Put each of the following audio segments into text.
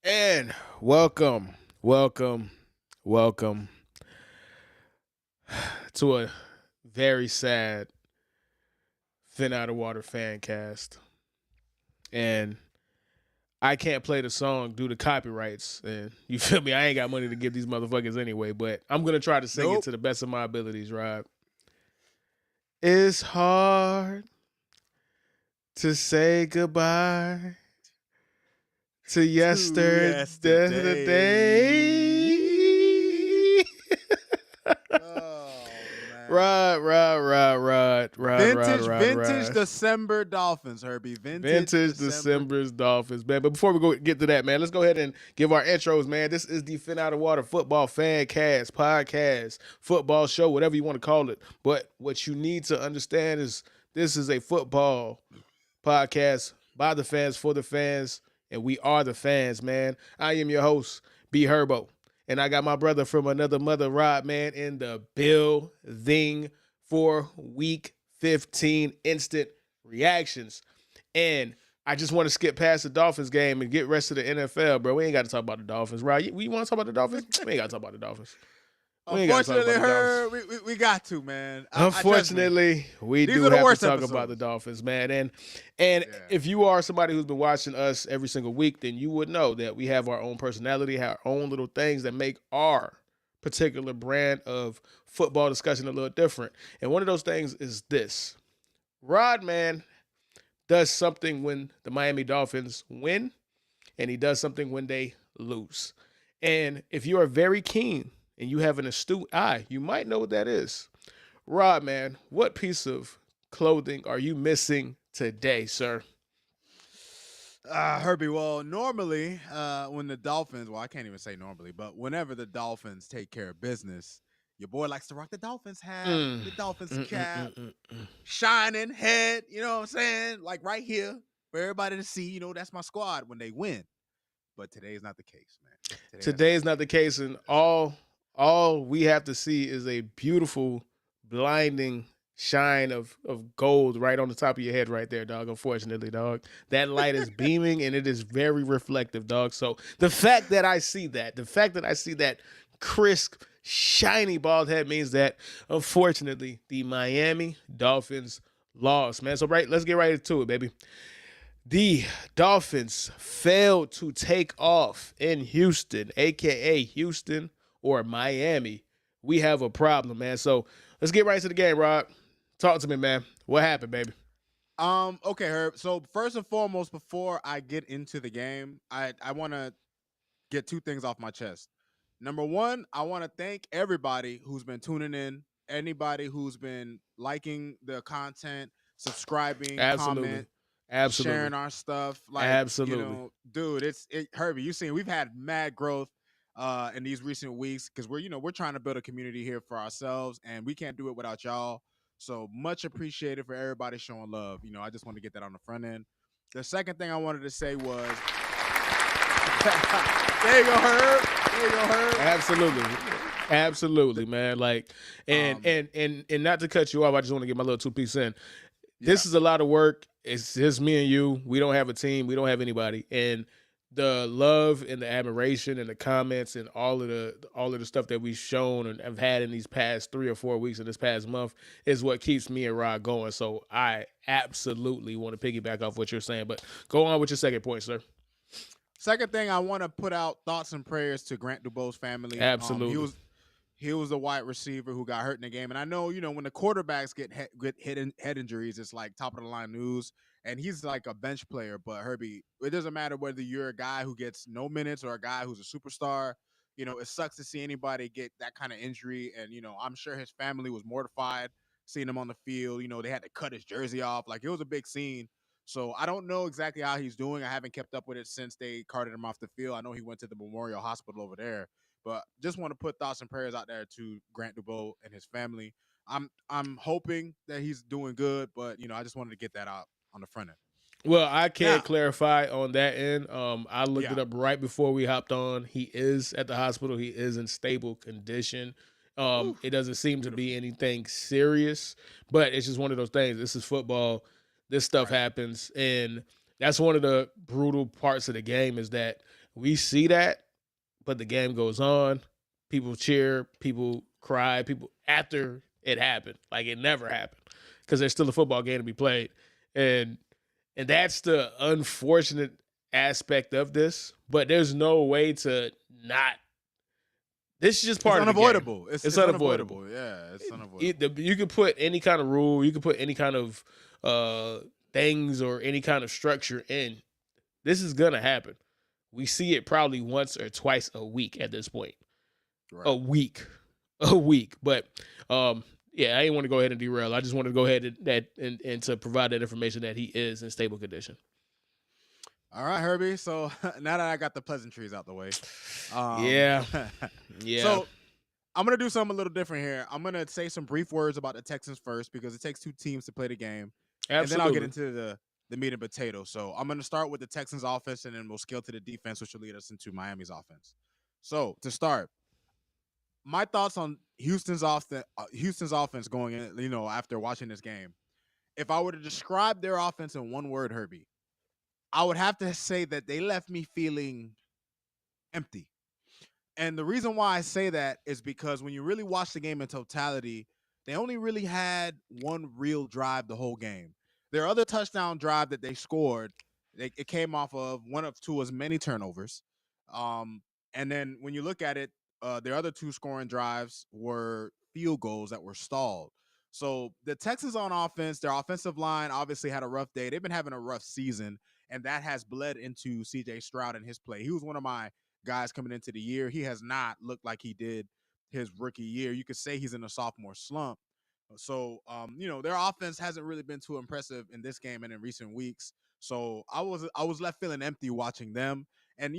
And welcome to a very sad Phin Outta fan cast. And I can't play the song due to copyrights. And you feel me? I ain't got money to give these motherfuckers anyway, but I'm gonna try to sing it Nope. to the best of my abilities, Rob. It's hard to say goodbye to To yesterday. yesterday. Oh man. Vintage Rod. December Dolphins, Herbie. Vintage Vintage December. December's Dolphins, man. But before we get to that, man, let's go ahead and give our intros, man. This is the Fin Out of Water Football Fan Cast, Podcast, Football Show, whatever you want to call it. But what you need to understand is this is a football podcast by the fans, for the fans, and we are the fans, man. I am your host, B Herbo. And I got my brother from another mother, Rod, man, in the building for week 15 instant reactions. And I just want to skip past the Dolphins game and get rest of the NFL, bro. We ain't got to talk about the Dolphins, right? We want to talk about the Dolphins? We ain't got to talk about the Dolphins. We ain't got to talk Unfortunately, about the Dolphins. we got to, man. Trust me. Unfortunately, we These do are the have to worst talk about the episodes. Dolphins, man. And Yeah. if you are somebody who's been watching us every single week, then you would know that we have our own personality, our own little things that make our particular brand of football discussion a little different. And one of those things is this. Rod, man, does something when the Miami Dolphins win, and he does something when they lose. And if you are very keen and you have an astute eye, you might know what that is. Rod, man, what piece of clothing are you missing today, sir? Herbie, well, normally, when the Dolphins, well, I can't even say normally, but whenever the Dolphins take care of business, your boy likes to rock the Dolphins hat, Mm. the Dolphins Mm, mm, cap, mm, mm, mm. shining head, you know what I'm saying? Like right here for everybody to see, that's my squad when they win. But today is not the case, man. Today that's Today not is the not the case. case, and all we have to see is a beautiful, blinding shine of gold right on the top of your head right there, dog. Unfortunately, dog. That light is beaming and it is very reflective, dog. So the fact that I see that crisp, shiny bald head means that unfortunately the Miami Dolphins lost, man. So right, let's get right into it, baby. The Dolphins failed to take off in Houston, aka Houston or Miami. We have a problem, man. So let's get right to the game, Rob. Talk to me, man. What happened, baby? Okay, Herb. So first and foremost, before I get into the game, I want to get two things off my chest. Number one, I want to thank everybody who's been tuning in, anybody who's been liking the content, subscribing, Absolutely. comment, Absolutely. sharing our stuff. Like, Absolutely. dude, Herbie, you seen we've had mad growth in these recent weeks because we're trying to build a community here for ourselves and we can't do it without y'all. So much appreciated for everybody showing love. I just want to get that on the front end. The second thing I wanted to say was there you go, Herb. There you go, Herb. Absolutely, man. Like, and Um, and not to cut you off, I just want to get my little 2 piece in. yeah, This is a lot of work. It's just me and you. We don't have a team. We don't have anybody. And the love and the admiration and the comments and all of the stuff that we've shown and have had in these past 3 or 4 weeks in this past month is what keeps me and Rod going. So I absolutely want to piggyback off what you're saying. But go on with your second point, sir. second thing, I want to put out thoughts and prayers to Grant Dubow's family. Absolutely. He was the wide receiver who got hurt in the game, and I know when the quarterbacks get head injuries, it's like top of the line news. And he's like a bench player, but Herbie, it doesn't matter whether you're a guy who gets no minutes or a guy who's a superstar. It sucks to see anybody get that kind of injury, and I'm sure his family was mortified seeing him on the field. They had to cut his jersey off, like it was a big scene. So I don't know exactly how he's doing. I haven't kept up with it since they carted him off the field. I know he went to the Memorial Hospital over there, but just want to put thoughts and prayers out there to Grant Dubow and his family. I'm hoping that he's doing good, but I just wanted to get that out on the front end. Well, I can't Now, clarify on that end. I looked it yeah, up right before we hopped on. He is at the hospital. He is in stable condition. oof, It doesn't seem to beautiful, be anything serious, but it's just one of those things. This is football. This stuff right? happens, and that's one of the brutal parts of the game is that We see that, but the game goes on. People cheer, people cry, people after it happened, like it never happened, because there's still a football game to be played, and that's the unfortunate aspect of this. But there's no way to not. This is just It's part of the game. unavoidable. It's It's unavoidable. unavoidable. Yeah, it's unavoidable. You can put any kind of rule, you can put any kind of uh things or any kind of structure in. This is gonna happen. We see it probably once or twice a week at this point. Right. A week, a week. But yeah, I didn't want to go ahead and derail. I just wanted to go ahead and to provide that information that he is in stable condition. All right, Herbie. So now that I got the pleasantries out the way, Yeah, yeah, so I'm gonna do something a little different here. I'm gonna say some brief words about the Texans first because it takes two teams to play the game, and then I'll get absolutely. into the meat and potatoes. So I'm gonna start with the Texans offense, and then we'll scale to the defense, which will lead us into Miami's offense. So to start, my thoughts on Houston's offense going in, after watching this game. If I were to describe their offense in one word, Herbie, I would have to say that they left me feeling empty. And the reason why I say that is because when you really watch the game in totality, they only really had one real drive the whole game. Their other touchdown drive that they scored, it came off of one of Tua's many turnovers. Um, and then when you look at it, their other two scoring drives were field goals that were stalled. So the Texans on offense, their offensive line obviously had a rough day. They've been having a rough season, and that has bled into CJ Stroud and his play. He was one of my guys coming into the year. He has not looked like he did his rookie year. You could say he's in a sophomore slump. So, their offense hasn't really been too impressive in this game and in recent weeks. So I was left feeling empty watching them. And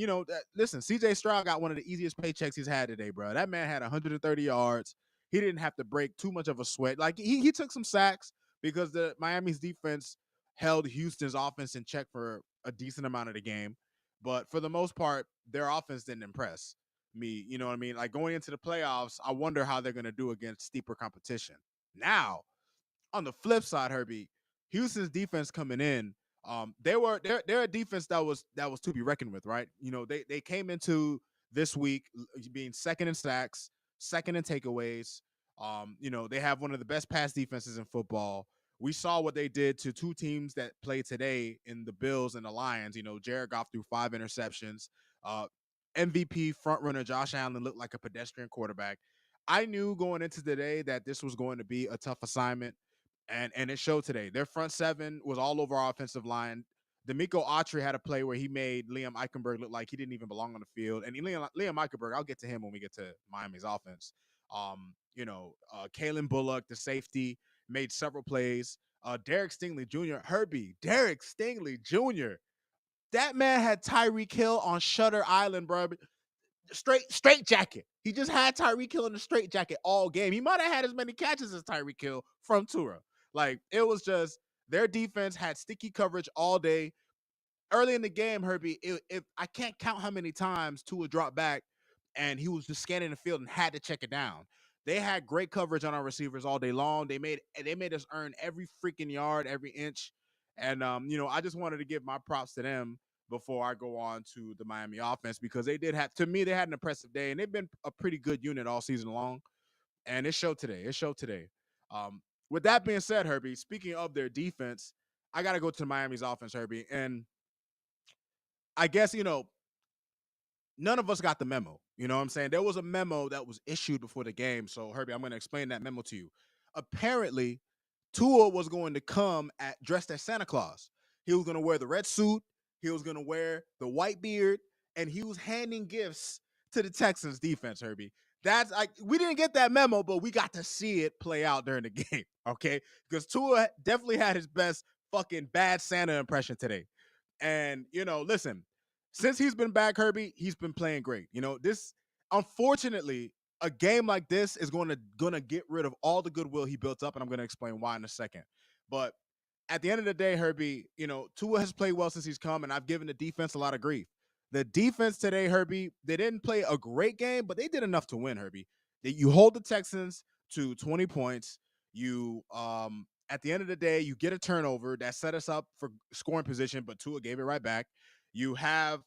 listen, CJ Stroud got one of the easiest paychecks he's had today, bro. That man had 130 yards. He didn't have to break too much of a sweat. Like he took some sacks because the Miami's defense held Houston's offense in check for a decent amount of the game. But for the most part, their offense didn't impress me. You know what I mean? Like going into the playoffs, I wonder how they're going to do against steeper competition. Now, on the flip side, Herbie, Houston's defense coming in, they're a defense that was to be reckoned with, right? They came into this week being second in sacks, second in takeaways. They have one of the best pass defenses in football. We saw what they did to two teams that play today in the Bills and the Lions. Jared Goff threw 5 interceptions. Uh, MVP frontrunner Josh Allen looked like a pedestrian quarterback. I knew going into today that this was going to be a tough assignment, and it showed today. Their front seven was all over our offensive line. D'Amico Autry had a play where he made Liam Eichenberg look like he didn't even belong on the field. And Liam Eichenberg, I'll get to him when we get to Miami's offense. Kalen Bullock, the safety, made several plays. Derek Stingley Jr., Derek Stingley Jr. That man had Tyreek Hill on Shutter Island, bro. Straight jacket. He just had Tyreek Hill in the straight jacket all game. He might have had as many catches as Tyreek Hill from Tua. Like it was just their defense had sticky coverage all day. Early in the game, Herbie, if I can't count how many times Tua dropped back and he was just scanning the field and had to check it down. They had great coverage on our receivers all day long. They made us earn every freaking yard, every inch. And I just wanted to give my props to them before I go on to the Miami offense because they had an impressive day and they've been a pretty good unit all season long. And it showed today. Um, with that being said, Herbie, speaking of their defense, I got to go to Miami's offense, Herbie. And I guess, none of us got the memo. You know what I'm saying? There was a memo that was issued before the game. So, Herbie, I'm going to explain that memo to you. Apparently, Tua was going to come dressed as Santa Claus. He was going to wear the red suit, he was going to wear the white beard, and he was handing gifts to the Texans defense, Herbie. That's like we didn't get that memo, but we got to see it play out during the game, okay? Because Tua definitely had his best fucking bad Santa impression today. And listen, since he's been back, Herbie, he's been playing great. This unfortunately, a game like this is gonna get rid of all the goodwill he built up, and I'm gonna explain why in a second. But at the end of the day, Herbie, Tua has played well since he's come, and I've given the defense a lot of grief. The defense today, Herbie, they didn't play a great game, but they did enough to win, Herbie. You hold the Texans to 20 points. You at the end of the day, you get a turnover that set us up for scoring position, but Tua gave it right back. You have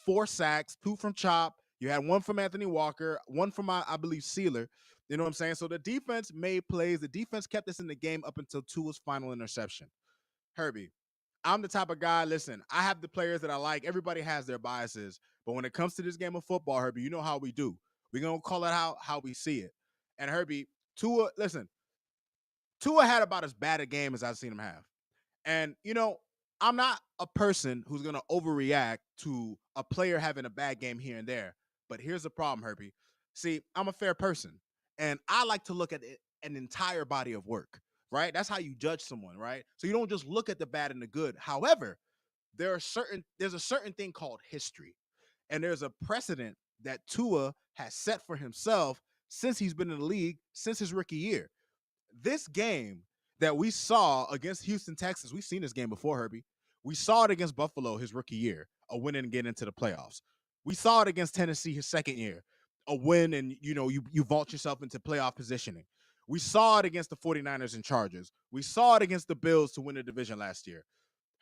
4 sacks, 2 from Chop. You had 1 from Anthony Walker, 1 from I believe Sealer. You know what I'm saying? So the defense made plays. The defense kept us in the game up until Tua's final interception. Herbie, I'm the type of guy. Listen, I have the players that I like. Everybody has their biases, but when it comes to this game of football, Herbie, you know how we do. We're gonna call it how we see it. And Herbie, Tua had about as bad a game as I've seen him have. And I'm not a person who's gonna overreact to a player having a bad game here and there. But here's the problem, Herbie. See, I'm a fair person, and I like to look at an entire body of work. Right? That's how you judge someone, right? So you don't just look at the bad and the good. However, there's a certain thing called history, and there's a precedent that Tua has set for himself since he's been in the league since his rookie year. This game that we saw against Houston Texans, we've seen this game before, Herbie. We saw it against Buffalo his rookie year, a win and get into the playoffs. We saw it against Tennessee his second year, a win and you vault yourself into playoff positioning. We saw it against the 49ers and Chargers. We saw it against the Bills to win the division last year.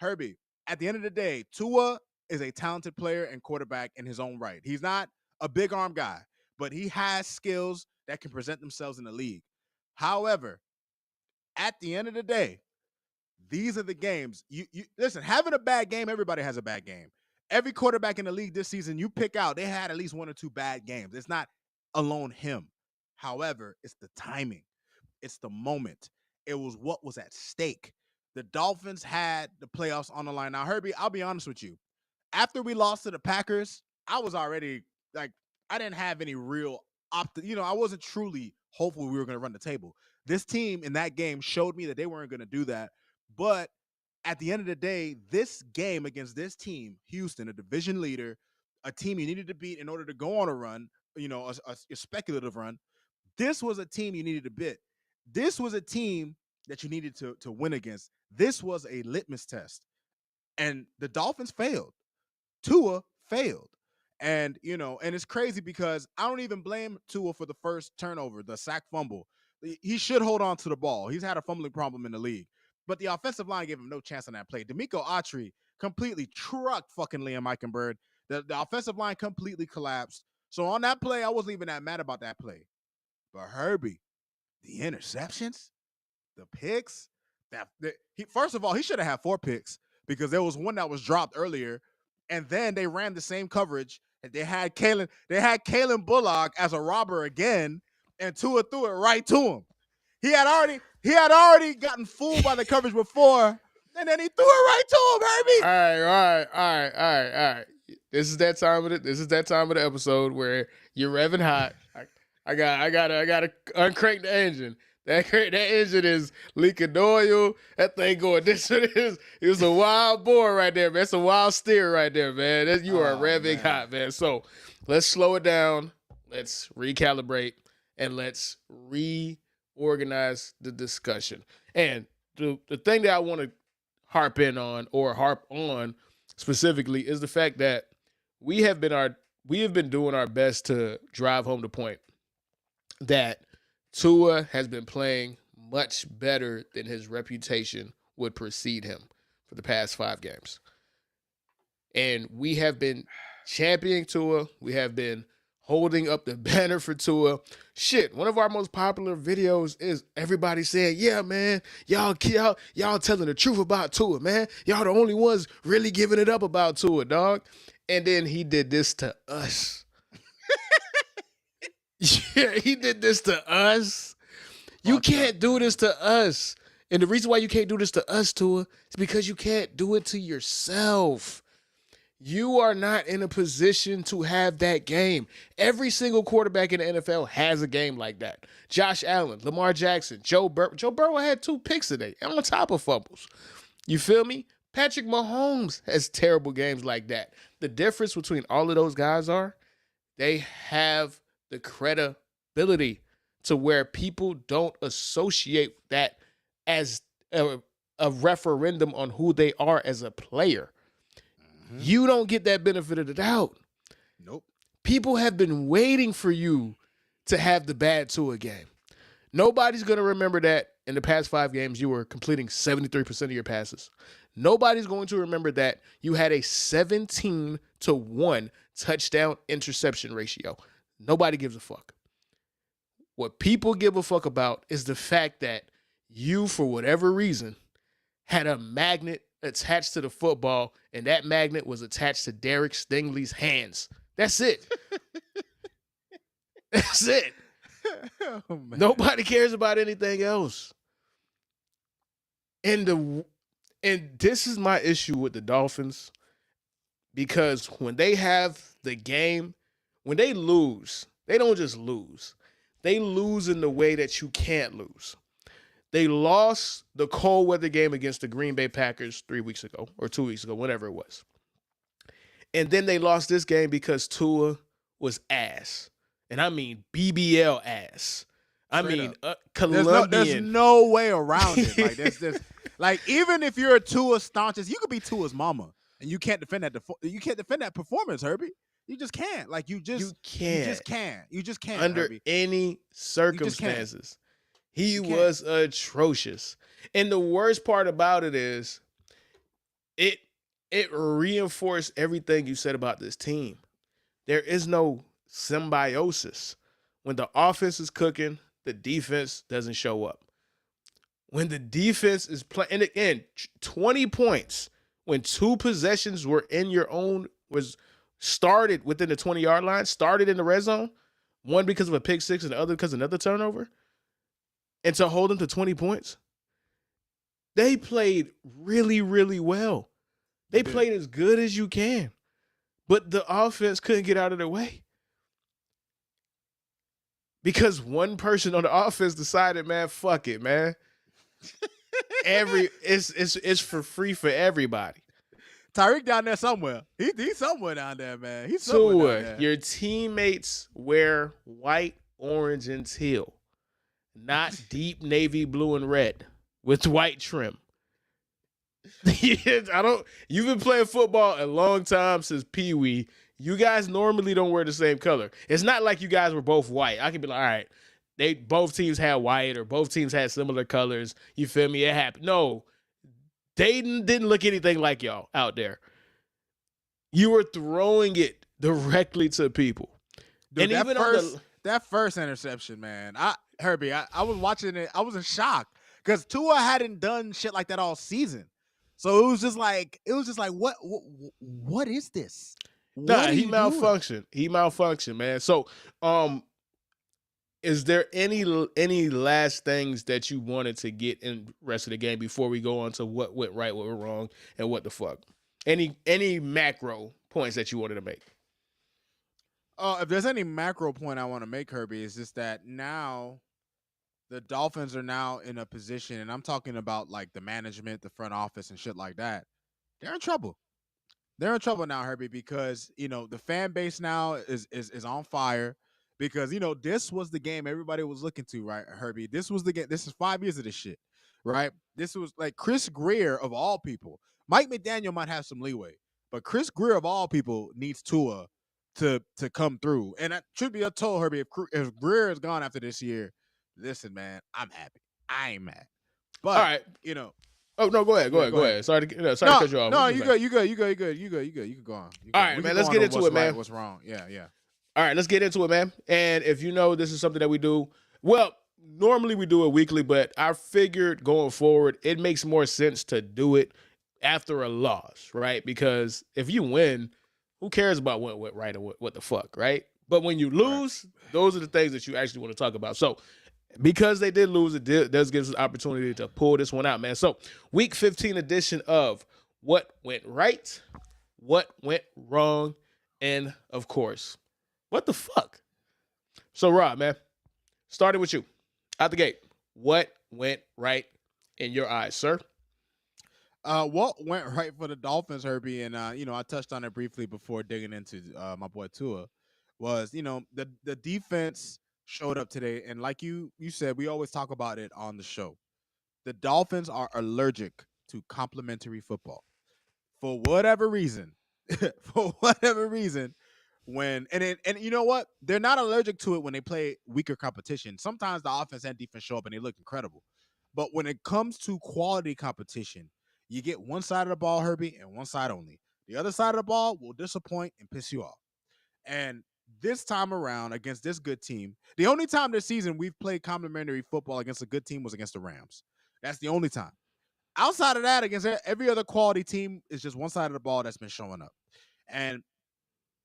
Herbie, at the end of the day, Tua is a talented player and quarterback in his own right. He's not a big arm guy, but he has skills that can present themselves in the league. However, at the end of the day, these are the games. You listen, having a bad game, everybody has a bad game. Every quarterback in the league this season you pick out, they had at least 1 or 2 bad games. It's not alone him. However, it's the timing. It's the moment. It was what was at stake. The Dolphins had the playoffs on the line. Now, Herbie, I'll be honest with you. After we lost to the Packers, I was already like, I didn't have any real I wasn't truly hopeful we were going to run the table. This team in that game showed me that they weren't going to do that. But at the end of the day, this game against this team, Houston, a division leader, a team you needed to beat in order to go on a run, a speculative run, this was a team you needed to beat. This was a team that you needed to win against. This was a litmus test. And the Dolphins failed. Tua failed. And it's crazy because I don't even blame Tua for the first turnover, the sack fumble. He should hold on to the ball. He's had a fumbling problem in the league. But the offensive line gave him no chance on that play. D'Amico Autry completely trucked fucking Liam Eichenberg. The offensive line completely collapsed. So on that play, I wasn't even that mad about that play. But Herbie, the interceptions, the picks, first of all, he should have had 4 picks because there was one that was dropped earlier, and then they ran the same coverage. And they had Kalen Bullock as a robber again, and Tua threw it right to him. He had already gotten fooled by the coverage before, and then he threw it right to him, Herbie. All right. This is that time of the episode where you're revving hot. I gotta uncrank the engine. That engine is leaking oil. That thing going this and this. It was a wild bore right there, man. That's a wild steer right there, man. You are revving hot, man. So let's slow it down. Let's recalibrate and let's reorganize the discussion. And the thing that I want to harp on specifically is the fact that we have been doing our best to drive home the point that Tua has been playing much better than his reputation would precede him for the past 5 games. And we have been championing Tua. We have been holding up the banner for Tua. Shit, one of our most popular videos is everybody saying, yeah, man, y'all telling the truth about Tua, man. Y'all the only ones really giving it up about Tua, dog. And then he did this to us. Yeah, he did this to us. You can't do this to us. And the reason why you can't do this to us, Tua, is because you can't do it to yourself. You are not in a position to have that game. Every single quarterback in the NFL has a game like that. Josh Allen, Lamar Jackson, Joe Burrow. Joe Burrow had 2 picks today on top of fumbles. You feel me? Patrick Mahomes has terrible games like that. The difference between all of those guys are they have the credibility to where people don't associate that as a referendum on who they are as a player. Mm-hmm. You don't get that benefit of the doubt. Nope. People have been waiting for you to have the bad Tua game. Nobody's going to remember that in the past 5 games you were completing 73% of your passes. Nobody's going to remember that you had a 17-1 touchdown interception ratio. Nobody gives a fuck. What people give a fuck about is the fact that you, for whatever reason, had a magnet attached to the football, and that magnet was attached to Derek Stingley's hands. That's it. That's it. Oh, nobody cares about anything else. And this is my issue with the Dolphins, because when they have the game, when they lose, they don't just lose. They lose in the way that you can't lose. They lost the cold weather game against the Green Bay Packers 3 weeks ago or 2 weeks ago, whatever it was. And then they lost this game because Tua was ass. And I mean BBL ass. I mean Colombian. There's no way around it. Like there's like, even if you're a Tua staunchest, you could be Tua's mama, and you can't defend that. You can't defend that performance, Herbie. You just can't. Like you just can't. You just can't under Herbie. any circumstances. He was atrocious. And the worst part about it is it reinforced everything you said about this team. There is no symbiosis. When the offense is cooking, the defense doesn't show up. When the defense is playing, and again, 20 points when 2 possessions were in your own, was started within the 20-yard line, started in the red zone, one because of a pick six and the other because of another turnover, and to hold them to 20 points, they played really, really well. They played as good as you can, but the offense couldn't get out of their way because one person on the offense decided, man, fuck it, man. It's for free for everybody. Tyreek down there somewhere. He's somewhere down there, man. He's somewhere down there. Your teammates wear white, orange, and teal, not deep navy blue and red with white trim. You've been playing football a long time, since Pee Wee. You guys normally don't wear the same color. It's not like you guys were both white. I could be like, all right, both teams had white, or both teams had similar colors. You feel me? It happened. No, they didn't look anything like y'all out there. You were throwing it directly to people. Dude, and that first interception, man. Herbie, I was watching it. I was in shock because Tua hadn't done shit like that all season. So it was just like what is this? He malfunctioned. He malfunctioned, man. So, is there any last things that you wanted to get in the rest of the game before we go on to what went right, what went wrong, and what the fuck? Any macro points that you wanted to make? If there's any macro point I want to make, Herbie, is just that now the Dolphins are now in a position, and I'm talking about like the management, the front office, and shit like that. They're in trouble. They're in trouble now, Herbie, because the fan base now is on fire. Because this was the game everybody was looking to, right, Herbie? This was the game. This is 5 years of this shit, right? This was like Chris Greer of all people. Mike McDaniel might have some leeway, but Chris Greer of all people needs Tua to come through. And truth be told, Herbie, if Greer is gone after this year, listen, man, I'm happy. I ain't mad. But all right, Oh no, go ahead. Sorry to cut you off. No, you good. You can go on. All right, man. Let's get into it, man. What's wrong? Yeah. All right, let's get into it, man. And if this is something that we do, well, normally we do it weekly, but I figured going forward, it makes more sense to do it after a loss, right? Because if you win, who cares about what went right or what the fuck, right? But when you lose, those are the things that you actually want to talk about. So because they did lose, it does give us an opportunity to pull this one out, man. So week 15 edition of What Went Right, What Went Wrong, and of course, what the fuck? So, Rob, man, starting with you. Out the gate, what went right in your eyes, sir? What went right for the Dolphins, Herbie, and I touched on it briefly before digging into my boy Tua, was the defense showed up today, and like you said, we always talk about it on the show. The Dolphins are allergic to complimentary football for whatever reason. When and you know what? They're not allergic to it when they play weaker competition. Sometimes the offense and defense show up and they look incredible. But when it comes to quality competition, You get one side of the ball, Herbie, and one side only. The other side of the ball will disappoint and piss you off. And this time around against this good team, the only time this season we've played complimentary football against a good team was against the Rams. That's the only time. Outside of that, against every other quality team, is just one side of the ball that's been showing up. And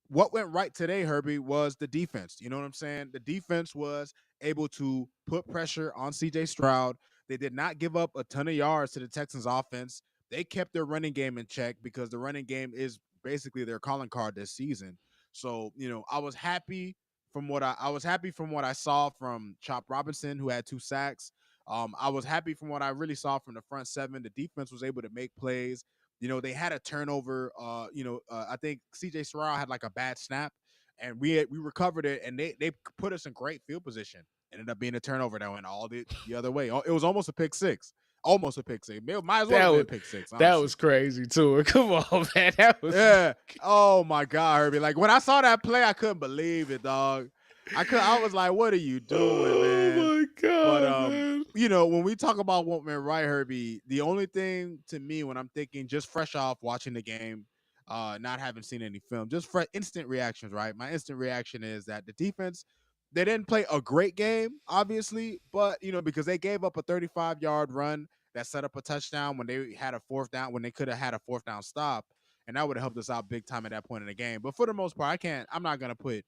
what went right today, Herbie, was the defense. You know what I'm saying? The defense was able to put pressure on CJ Stroud. They did not give up a ton of yards to the Texans offense. They kept their running game in check because the running game is basically their calling card this season. So, I was happy from what I was happy from what I saw from Chop Robinson, who had 2 sacks. I was happy from what I really saw from the front seven. The defense was able to make plays. They had a turnover. I think CJ Stroud had like a bad snap, and we recovered it, and they put us in great field position. Ended up being a turnover that went all the other way. It was almost a pick six. Almost a pick six. It might as well That have been was a pick six, that honestly. was crazy too. Come on, man. That was Yeah. Oh my God, Herbie. Like when I saw that play, I couldn't believe it, dog. I was like, what are you doing, oh man? my But god, man. when we talk about what went right, Herbie, the only thing to me when I'm thinking just fresh off watching the game, not having seen any film, just instant reactions, right? My instant reaction is that the defense, they didn't play a great game, obviously, but because they gave up a 35-yard run that set up a touchdown when they had a fourth down, when they could have had a fourth down stop, and that would have helped us out big time at that point in the game. But for the most part, I'm not gonna put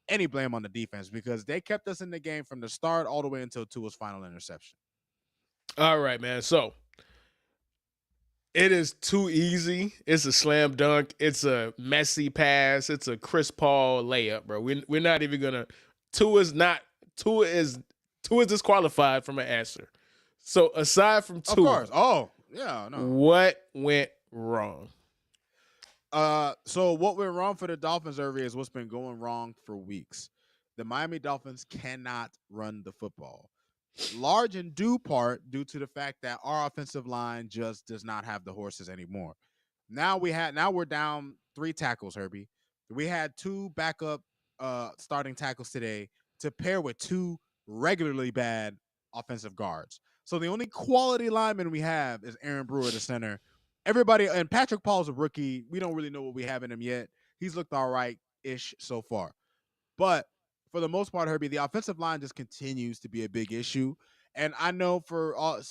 any blame on the defense because they kept us in the game from the start all the way until Tua's final interception. All right, man. So it is too easy. It's a slam dunk. It's a messy pass. It's a Chris Paul layup, bro. We're not even gonna. Tua's not. Tua is disqualified from an answer. So aside from Of course. Tua, Oh, yeah, no. what went wrong? So what went wrong for the Dolphins, Irving, is what's been going wrong for weeks. The Miami Dolphins cannot run the football. Large in due part due to the fact that our offensive line just does not have the horses anymore. Now we're down 3 tackles, Herbie. We had 2 backup starting tackles today to pair with 2 regularly bad offensive guards. So the only quality lineman we have is Aaron Brewer, the center. Everybody, and Patrick Paul's a rookie. We don't really know what we have in him yet. He's looked all right ish so far. But for the most part, Herbie, the offensive line just continues to be a big issue. And I know for all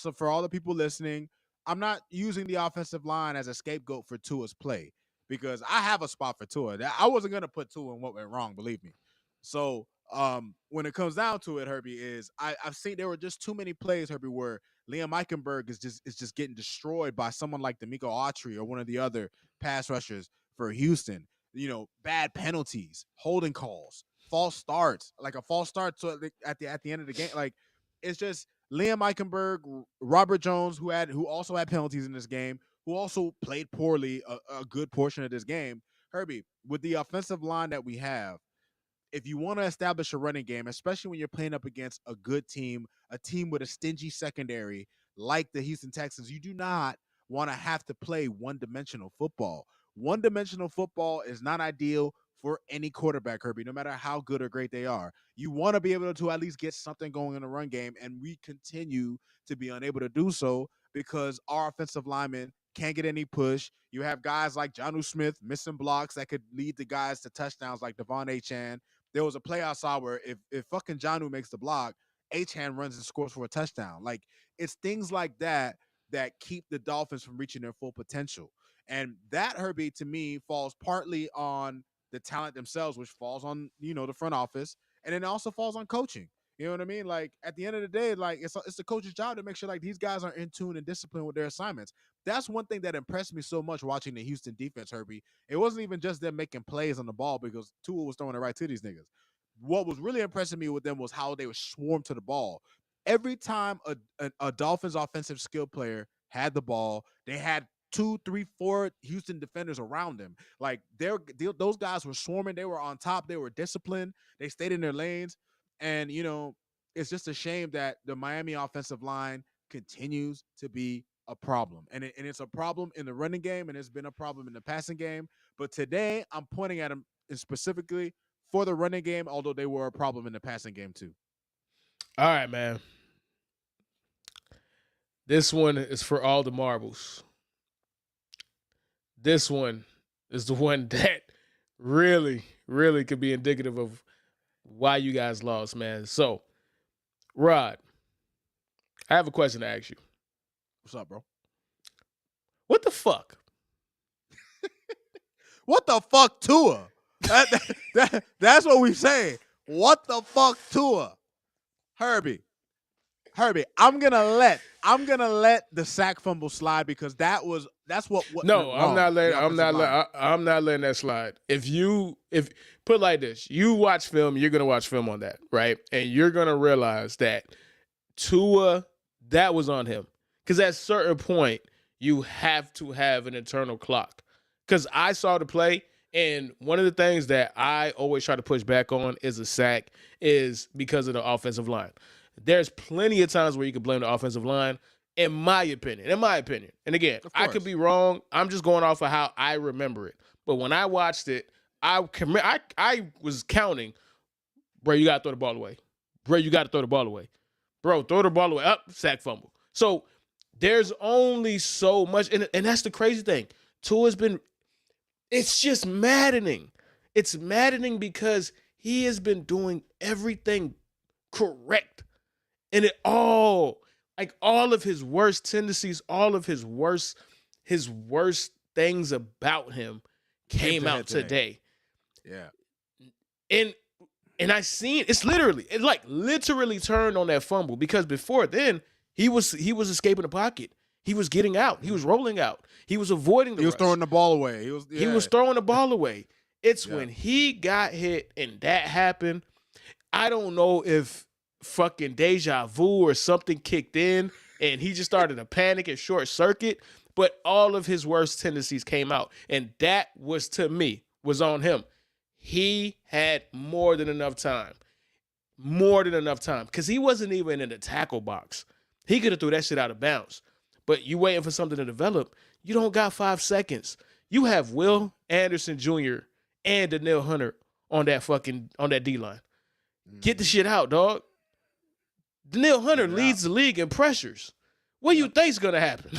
the people listening, I'm not using the offensive line as a scapegoat for Tua's play because I have a spot for Tua. I wasn't gonna put Tua in what went wrong, believe me. So when it comes down to it, Herbie, is I've seen there were just too many plays, Herbie, where Liam Eichenberg is just getting destroyed by someone like D'Amico Autry or one of the other pass rushers for Houston. Bad penalties, holding calls, false starts, like a false start at the end of the game. Like it's just Liam Eichenberg, Robert Jones, who also had penalties in this game, who also played poorly a good portion of this game. Herbie, with the offensive line that we have, if you want to establish a running game, especially when you're playing up against a good team, a team with a stingy secondary like the Houston Texans, you do not want to have to play one-dimensional football. One-dimensional football is not ideal for any quarterback, Herbie, no matter how good or great they are. You want to be able to at least get something going in the run game, and we continue to be unable to do so because our offensive linemen can't get any push. You have guys like Jonnu Smith missing blocks that could lead the guys to touchdowns like Devon Achane. There was a play I saw where if fucking Jonnu makes the block, Achane runs and scores for a touchdown. Like it's things like that that keep the Dolphins from reaching their full potential. And that, Herbie, to me, falls partly on the talent themselves, which falls on, the front office, and then it also falls on coaching. You know what I mean? Like at the end of the day, like it's the coach's job to make sure like these guys are in tune and disciplined with their assignments. That's one thing that impressed me so much watching the Houston defense, Herbie. It wasn't even just them making plays on the ball because Tua was throwing it right to these niggas. What was really impressing me with them was how they were swarmed to the ball. Every time a Dolphins offensive skill player had the ball, they had 2, 3, 4 Houston defenders around them. Like those guys were swarming. They were on top. They were disciplined. They stayed in their lanes. And it's just a shame that the Miami offensive line continues to be a problem. And it's a problem in the running game, and it's been a problem in the passing game. But today, I'm pointing at them specifically for the running game, although they were a problem in the passing game too. All right, man. This one is for all the marbles. this one is the one that really, really could be indicative of why you guys lost, man. So, Rod, I have a question to ask you. What's up, bro? What the fuck? What the fuck, Tua? That's what we say. What the fuck, Tua? Herbie. I'm gonna let the sack fumble slide because that's what No, went wrong. The offensive line. I'm not letting that slide. If put it like this, you watch film, you're gonna watch film on that, right? And you're gonna realize that Tua, that was on him. Because at a certain point, you have to have an internal clock. Because I saw the play, and one of the things that I always try to push back on is a sack, is because of the offensive line. There's plenty of times where you can blame the offensive line, in my opinion. And again, I could be wrong. I'm just going off of how I remember it. But when I watched it, I was counting, bro, you got to throw the ball away. Bro, you got to throw the ball away. Bro, throw the ball away. Up, sack fumble. So there's only so much. And that's the crazy thing. Tua's been, it's just maddening. It's maddening because he has been doing everything correct. And it all, like all of his worst tendencies, all of his worst things about him came out today. Yeah. And I seen it's literally turned on that fumble, because before then he was escaping the pocket. He was getting out. He was rolling out. He was avoiding the rush. He was throwing the ball away. He was throwing the ball away. It's when he got hit and that happened. I don't know if fucking deja vu or something kicked in and he just started to panic and short circuit, but all of his worst tendencies came out. And that was, to me, was on him. He had more than enough time. Because he wasn't even in the tackle box. He could have threw that shit out of bounds. But you waiting for something to develop, you don't got 5 seconds. You have Will Anderson Jr. and Danielle Hunter on that D-line. Get the shit out, dog. Danielle Hunter leads the league in pressures. What do you think's gonna happen?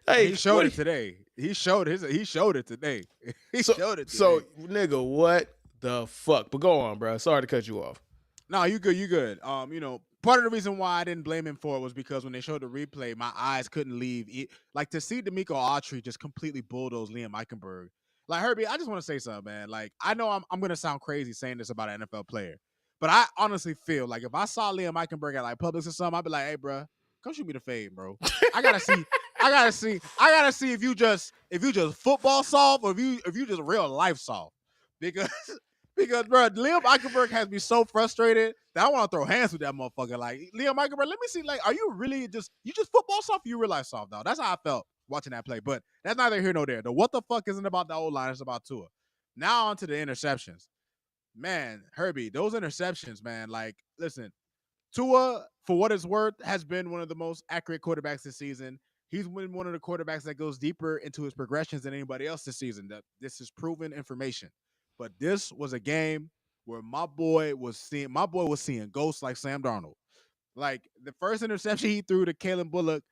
He showed it today. He showed it today. Showed it today. So, nigga, what the fuck? But go on, bro. Sorry to cut you off. No, you good. You good. Part of the reason why I didn't blame him for it was because when they showed the replay, my eyes couldn't leave. Like, to see D'Amico Autry just completely bulldoze Liam Eichenberg. Like, Herbie, I just want to say something, man. Like, I know I'm gonna sound crazy saying this about an NFL player, but I honestly feel like if I saw Liam Eichenberg at like Publix or something, I'd be like, hey, bro, come shoot me the fade, bro. I gotta see if you just football soft or if you just real life soft. Because bro, Liam Eichenberg has me so frustrated that I want to throw hands with that motherfucker. Like, Liam Eichenberg, let me see, like, are you really just football soft or you real life soft, dog? That's how I felt watching that play. But that's neither here nor there. The what the fuck isn't about the O-line, it's about Tua. Now on to the interceptions. Man, Herbie, those interceptions, man, like, listen, Tua, for what it's worth, has been one of the most accurate quarterbacks this season. He's been one of the quarterbacks that goes deeper into his progressions than anybody else this season. This is proven information. But this was a game where my boy was seeing ghosts like Sam Darnold. Like, the first interception he threw to Kalen Bullock.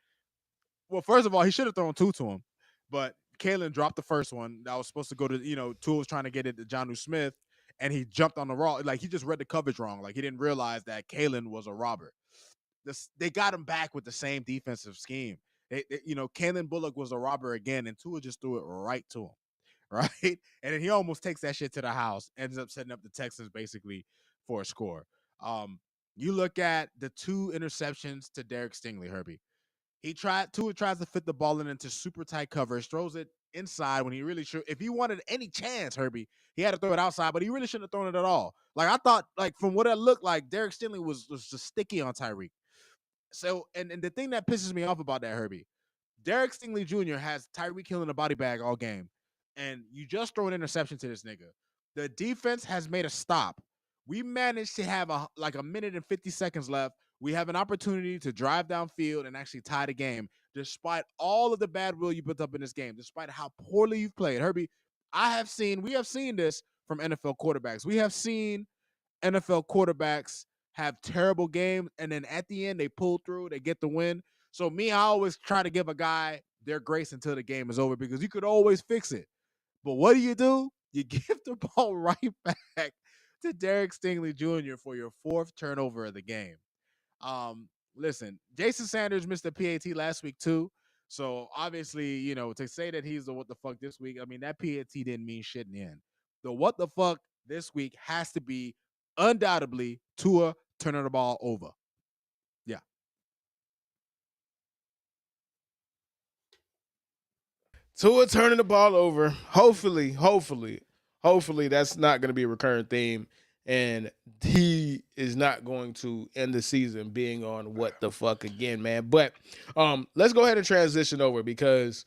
Well, first of all, he should have thrown 2 to him, but Kalen dropped the first one that was supposed to go to, Tua was trying to get it to Jonnu Smith, and he jumped on the wrong. Like, he just read the coverage wrong. Like, he didn't realize that Kalen was a robber. They got him back with the same defensive scheme. Kalen Bullock was a robber again, and Tua just threw it right to him. Right? And then he almost takes that shit to the house, ends up setting up the Texans basically for a score. You look at the 2 interceptions to Derek Stingley, Herbie. Tua tries to fit the ball into super tight coverage, throws it inside when he really should. If he wanted any chance, Herbie, he had to throw it outside, but he really shouldn't have thrown it at all. Like, I thought, like, from what it looked like, Derek Stingley was just sticky on Tyreek. So, and the thing that pisses me off about that, Herbie, Derek Stingley Jr. has Tyreek Hill in a body bag all game, and you just throw an interception to this nigga. The defense has made a stop. We managed to have a minute and 50 seconds left. We have an opportunity to drive downfield and actually tie the game, despite all of the bad will you put up in this game, despite how poorly you've played. Herbie, we have seen this from NFL quarterbacks. We have seen NFL quarterbacks have terrible games, and then at the end, they pull through, they get the win. So I always try to give a guy their grace until the game is over because you could always fix it. But what do? You give the ball right back to Derek Stingley Jr. for your fourth turnover of the game. Listen, Jason Sanders missed the PAT last week too. So obviously, to say that he's the what the fuck this week, I mean that PAT didn't mean shit in the end. The what the fuck this week has to be undoubtedly Tua turning the ball over. Yeah. Tua turning the ball over. Hopefully, that's not going to be a recurring theme, and he is not going to end the season being on what the fuck again, man. But let's go ahead and transition over because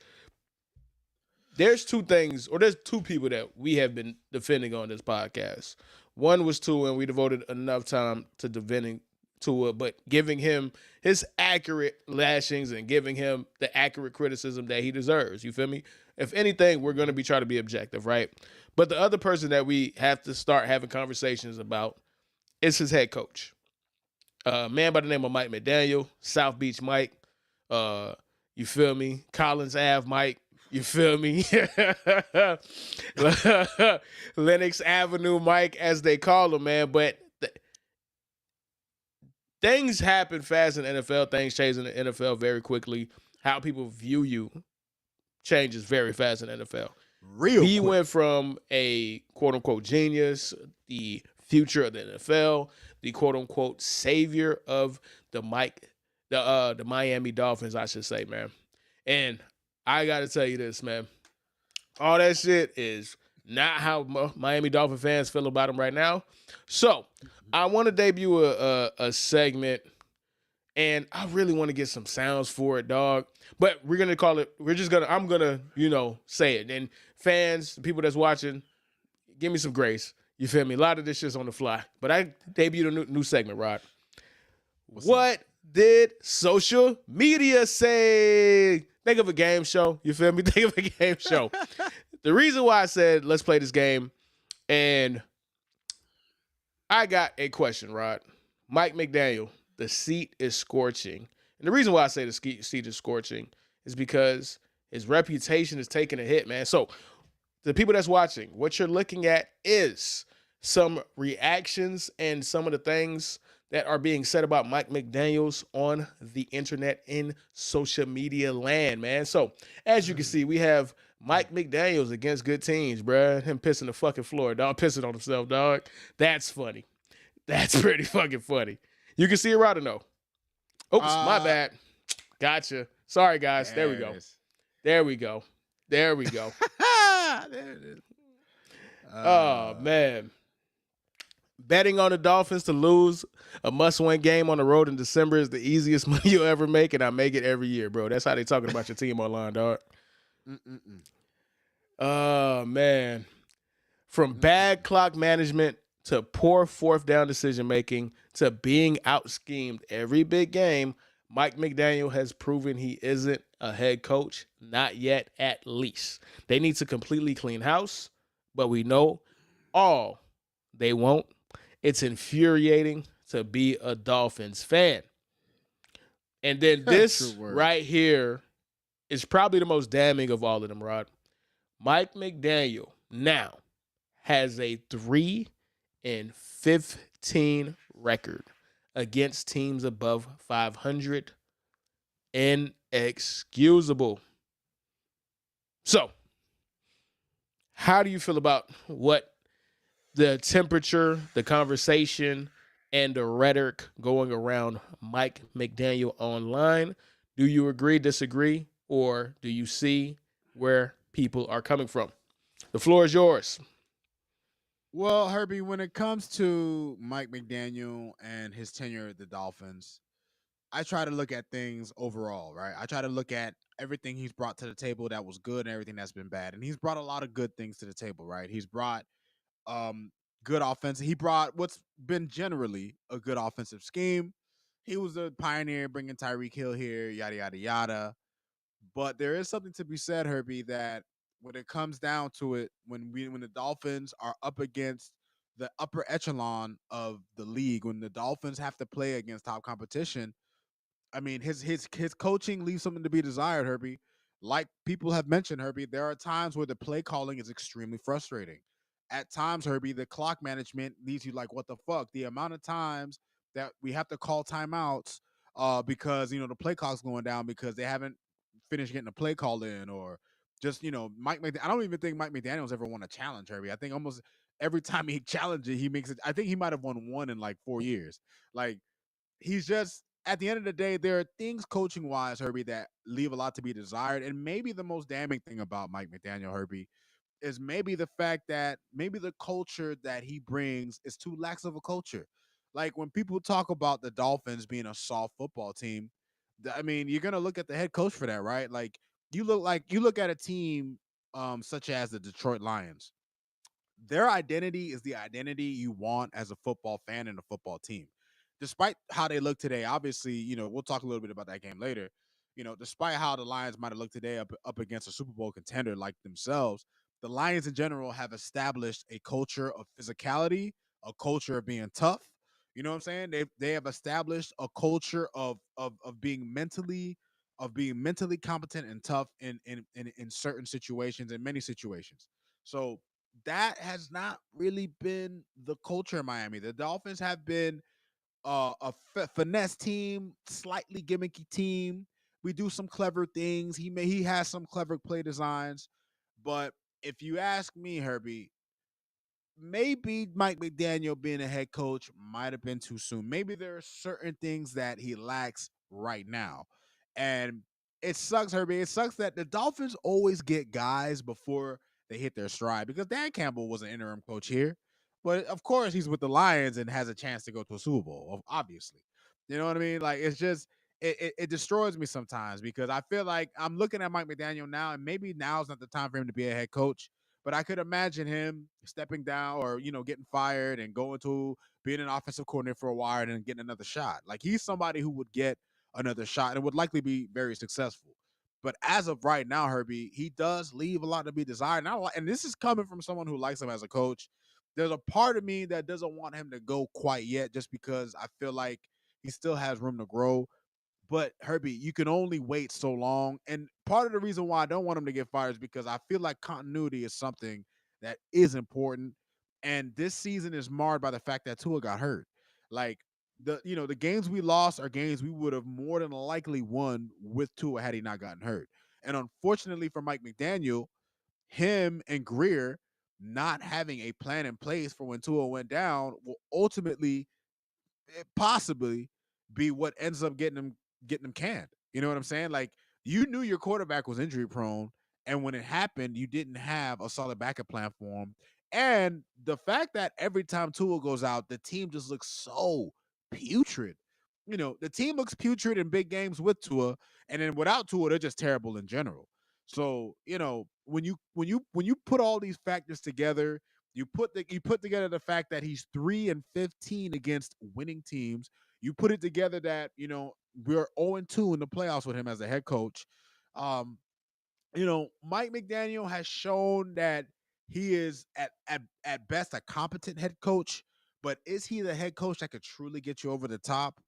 there's two people that we have been defending on this podcast. One was Tua, and we devoted enough time to defending Tua, but giving him his accurate lashings and giving him the accurate criticism that he deserves. You feel me? If anything, we're going to be trying to be objective, right? But the other person that we have to start having conversations about is his head coach. A man by the name of Mike McDaniel, South Beach Mike. You feel me? Collins Ave Mike. You feel me? Lennox Avenue Mike, as they call him, man. But things happen fast in the NFL. Things change in the NFL very quickly. How people view you changes very fast in the NFL. He went from a quote unquote genius, the future of the NFL, the quote unquote savior of the Miami Dolphins, I should say, man. And I got to tell you this, man. All that shit is not how Miami Dolphin fans feel about him right now. So I want to debut a segment, and I really want to get some sounds for it, dog. But we're gonna call it. I'm gonna say it. And fans, the people that's watching, give me some grace. You feel me? A lot of this shit's on the fly. But I debuted a new segment, Rod. What did social media say? Think of a game show. You feel me? Think of a game show. The reason why I said let's play this game, and I got a question, Rod. Mike McDaniel, the seat is scorching. And the reason why I say the seat is scorching is because his reputation is taking a hit, man. So the people that's watching, what you're looking at is some reactions and some of the things that are being said about Mike McDaniels on the internet in social media land, man. So as you can see, we have Mike McDaniels against good teams, bruh. Him pissing the fucking floor, dog. Pissing on himself, dog. That's funny. That's pretty fucking funny. You can see it right or no? Oops, my bad. Gotcha. Sorry, guys. There we go. There we go. There we go. There it is. Oh, man. Betting on the Dolphins to lose a must-win game on the road in December is the easiest money you'll ever make, and I make it every year, bro. That's how they talking about your team online, dog. Oh, man. From bad clock management to poor fourth down decision-making to being out-schemed every big game, Mike McDaniel has proven he isn't a head coach, not yet at least. They need to completely clean house, but we know all they won't. It's infuriating to be a Dolphins fan. And then this right here is probably the most damning of all of them, Rod. Mike McDaniel now has a 3-15 record against teams above 500. Inexcusable. So, how do you feel about what the temperature, the conversation, and the rhetoric going around Mike McDaniel online? Do you agree, disagree, or do you see where people are coming from? The floor is yours. Well, Herbie, when it comes to Mike McDaniel and his tenure at the Dolphins, I try to look at things overall, right? I try to look at everything he's brought to the table that was good and everything that's been bad. And he's brought a lot of good things to the table, right? He's brought um good offense. He brought what's been generally a good offensive scheme. He was a pioneer bringing Tyreek Hill here, yada yada yada. But there is something to be said, Herbie, that when it comes down to it, when the Dolphins are up against the upper echelon of the league, when the Dolphins have to play against top competition, I mean his coaching leaves something to be desired, Herbie. like people have mentioned, Herbie, there are times where the play calling is extremely frustrating. At times, Herbie, the clock management leaves you like, what the fuck? The amount of times that we have to call timeouts because the play clock's going down because they haven't finished getting the play call in, or just I don't even think Mike McDaniel's ever won a challenge, Herbie. I think almost every time he challenges it, he makes it. I think he might have won one in like 4 years. Like he's just at the end of the day, there are things coaching wise, Herbie, that leave a lot to be desired. And maybe the most damning thing about Mike McDaniel, Herbie, is maybe the fact that maybe the culture that he brings is too lax of a culture. Like when people talk about the Dolphins being a soft football team, I mean, you're gonna look at the head coach for that, right? Like you look at a team such as the Detroit Lions. Their identity is the identity you want as a football fan and a football team. Despite how they look today, obviously, we'll talk a little bit about that game later. Despite how the Lions might have looked today up against a Super Bowl contender like themselves, the Lions in general have established a culture of physicality, a culture of being tough. You know what I'm saying? They have established a culture of being mentally competent and tough in certain situations, in many situations. So that has not really been the culture in Miami. The Dolphins have been finesse team, slightly gimmicky team. We do some clever things. He has some clever play designs, but if you ask me, Herbie, maybe Mike McDaniel being a head coach might have been too soon. Maybe there are certain things that he lacks right now. And it sucks, Herbie. It sucks that the Dolphins always get guys before they hit their stride because Dan Campbell was an interim coach here. But of course, he's with the Lions and has a chance to go to a Super Bowl, obviously. You know what I mean? Like, it's just, it destroys me sometimes because I feel like I'm looking at Mike McDaniel now, and maybe now's not the time for him to be a head coach, but I could imagine him stepping down or getting fired and going to being an offensive coordinator for a while and then getting another shot. Like he's somebody who would get another shot and would likely be very successful. But as of right now, Herbie, he does leave a lot to be desired. And this is coming from someone who likes him as a coach. There's a part of me that doesn't want him to go quite yet, just because I feel like he still has room to grow. But Herbie, you can only wait so long. And part of the reason why I don't want him to get fired is because I feel like continuity is something that is important. And this season is marred by the fact that Tua got hurt. Like the games we lost are games we would have more than likely won with Tua had he not gotten hurt. And unfortunately for Mike McDaniel, him and Greer not having a plan in place for when Tua went down will ultimately possibly be what ends up getting them canned. You know what I'm saying? Like you knew your quarterback was injury prone, and when it happened, you didn't have a solid backup plan for him. And the fact that every time Tua goes out, the team just looks so putrid. The team looks putrid in big games with Tua, and then without Tua, they're just terrible in general. So when you put all these factors together, you put together the fact that he's 3-15 against winning teams. You put it together that we're 0-2 in the playoffs with him as a head coach. Um, Mike McDaniel has shown that he is at best a competent head coach, but is he the head coach that could truly get you over the top?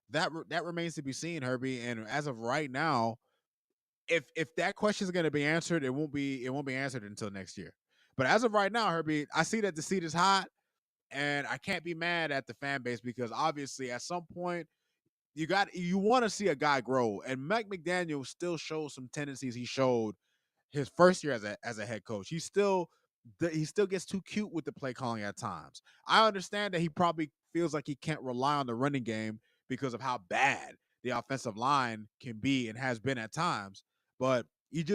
That remains to be seen, Herbie. And as of right now, if that question is going to be answered, it won't be answered until next year. But as of right now, Herbie, I see that the seat is hot, and I can't be mad at the fan base because obviously at some point you want to see a guy grow, and Mike McDaniel still shows some tendencies he showed his first year as a head coach. He still gets too cute with the play calling at times. I understand that he probably feels like he can't rely on the running game because of how bad the offensive line can be and has been at times. But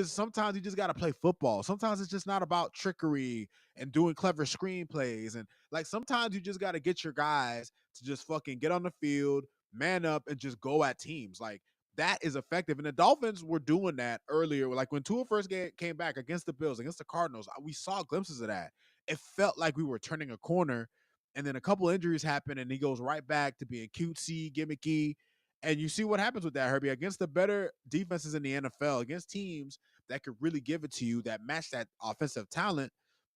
sometimes you just got to play football. Sometimes it's just not about trickery and doing clever screenplays, and like sometimes you just got to get your guys to just fucking get on the field, man up, and just go at teams. Like that is effective. And the Dolphins were doing that earlier. Like when Tua first came back against the Bills, against the Cardinals, we saw glimpses of that. It felt like we were turning a corner. And then a couple injuries happen, and he goes right back to being cutesy, gimmicky. And you see what happens with that, Herbie, against the better defenses in the NFL, against teams that could really give it to you, that match that offensive talent.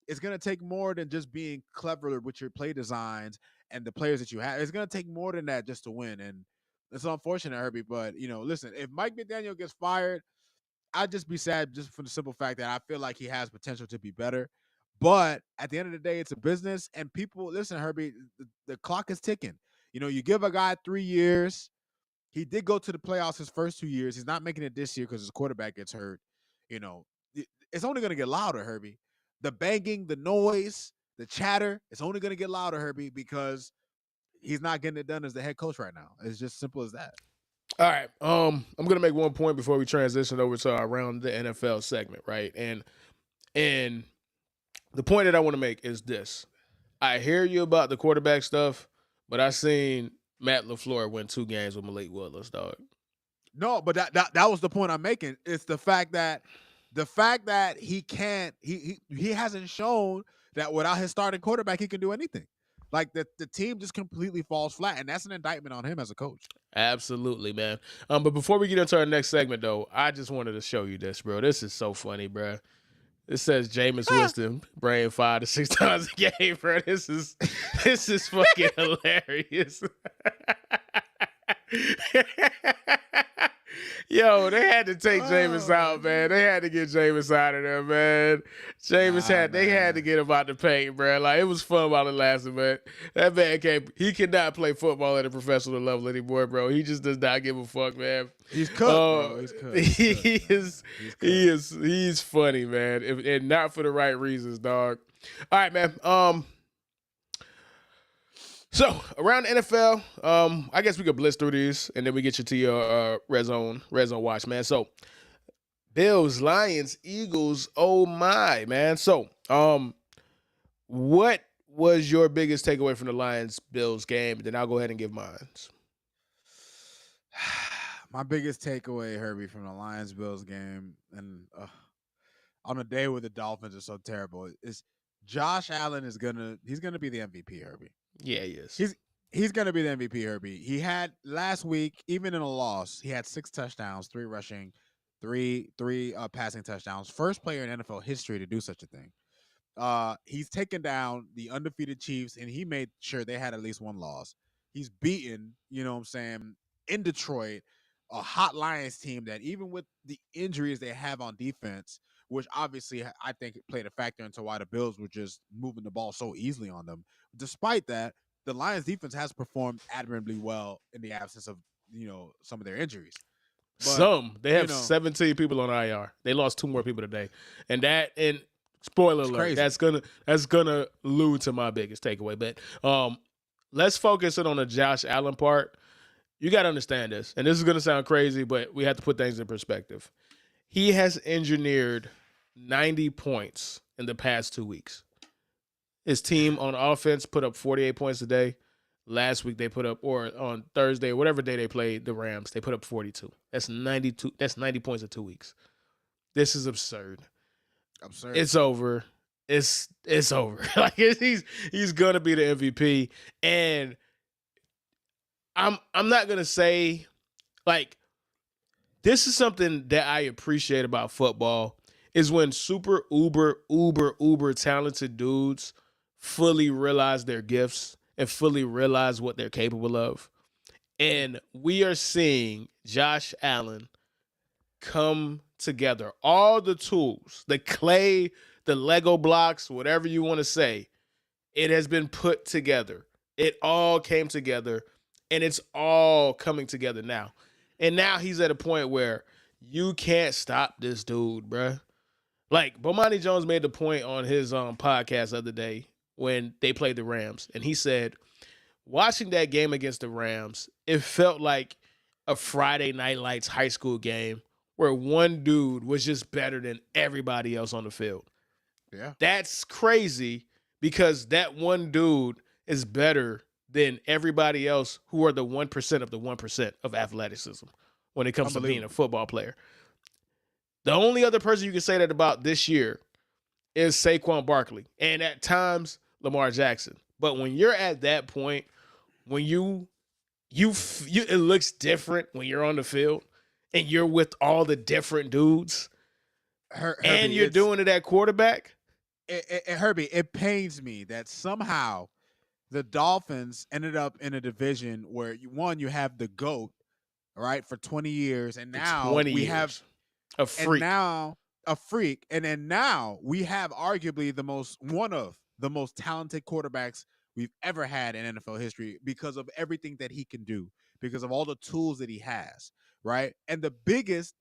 It's going to take more than just being clever with your play designs and the players that you have. It's going to take more than that just to win. And it's unfortunate, Herbie, but listen, if Mike McDaniel gets fired, I'd just be sad just for the simple fact that I feel like he has potential to be better. But at the end of the day, it's a business, and people listen, Herbie. The clock is ticking. You give a guy 3 years. He did go to the playoffs his first 2 years. He's not making it this year because his quarterback gets hurt. You know, it's only going to get louder, Herbie. The banging, the noise, the chatter, it's only going to get louder, Herbie, because he's not getting it done as the head coach right now. It's just simple as that. All right. I'm gonna make one point before we transition over to our around the NFL segment, right? And the point that I want to make is this: I hear you about the quarterback stuff, but I seen Matt LaFleur win 2 games with Malik Willis, dog. No, but that was the point I'm making. It's the fact that he can't he hasn't shown that without his starting quarterback he can do anything. Like the team just completely falls flat, and that's an indictment on him as a coach. Absolutely, man. But before we get into our next segment, though, I just wanted to show you this, bro. This is so funny, bro. It says Jameis Winston brain 5 to 6 times a game, bro. This is fucking hilarious. Yo, they had to take Jameis out, man. They had to get Jameis out of there, man. They had to get him out the paint, bro. Like, it was fun while it lasted, but that man he cannot play football at a professional level anymore, bro. He just does not give a fuck, man. He's cooked, bro. He's cooked. He's funny, man. And not for the right reasons, dog. All right, man. So around the NFL, I guess we could blitz through these, and then we get you to your red zone watch, man. So Bills, Lions, Eagles. Oh my, man. So what was your biggest takeaway from the Lions Bills game? Then I'll go ahead and give mine. My biggest takeaway, Herbie, from the Lions Bills game, and on a day where the Dolphins are so terrible, is Josh Allen he's gonna be the MVP, Herbie. Yeah, he is. He's gonna be the MVP, Herbie. He had last week, even in a loss, he had 6 touchdowns, 3 rushing, three passing touchdowns. First player in NFL history to do such a thing. He's taken down the undefeated Chiefs, and he made sure they had at least 1 loss. He's beaten, in Detroit, a hot Lions team that even with the injuries they have on defense, which obviously I think played a factor into why the Bills were just moving the ball so easily on them. Despite that, the Lions defense has performed admirably well in the absence of, some of their injuries. But, they have 17 people on IR. They lost 2 more people today. And spoiler alert, crazy. that's gonna allude to my biggest takeaway. But let's focus in on the Josh Allen part. You got to understand this, and this is gonna sound crazy, but we have to put things in perspective. He has engineered 90 points in the past 2 weeks. His team on offense put up 48 points a day. Last week they put up, or on Thursday, or whatever day they played the Rams, they put up 42. That's 92. That's 90 points in 2 weeks. This is absurd. It's over. It's over. Like he's gonna be the MVP, and I'm not gonna say like this is something that I appreciate about football is when super uber talented dudes fully realize their gifts and fully realize what they're capable of. And we are seeing Josh Allen come together. All the tools, the clay, the Lego blocks, whatever you want to say, it has been put together. It all came together, and it's all coming together now. And now he's at a point where you can't stop this dude, bruh. Like, Bomani Jones made the point on his podcast the other day when they played the Rams, and he said, watching that game against the Rams, it felt like a Friday Night Lights high school game where one dude was just better than everybody else on the field. Yeah. That's crazy because that one dude is better than everybody else who are the 1% of the 1% of athleticism when it comes to being a football player. The only other person you can say that about this year is Saquon Barkley, and at times Lamar Jackson. But when you're at that point, when you it looks different when you're on the field and you're with all the different dudes, and you're doing it at quarterback. Herbie, it pains me that somehow the Dolphins ended up in a division where you have the GOAT, right, for 20 years, and now we have A and freak. now a freak, and then now we have arguably one of the most talented quarterbacks we've ever had in NFL history because of everything that he can do, because of all the tools that he has, right? And the biggest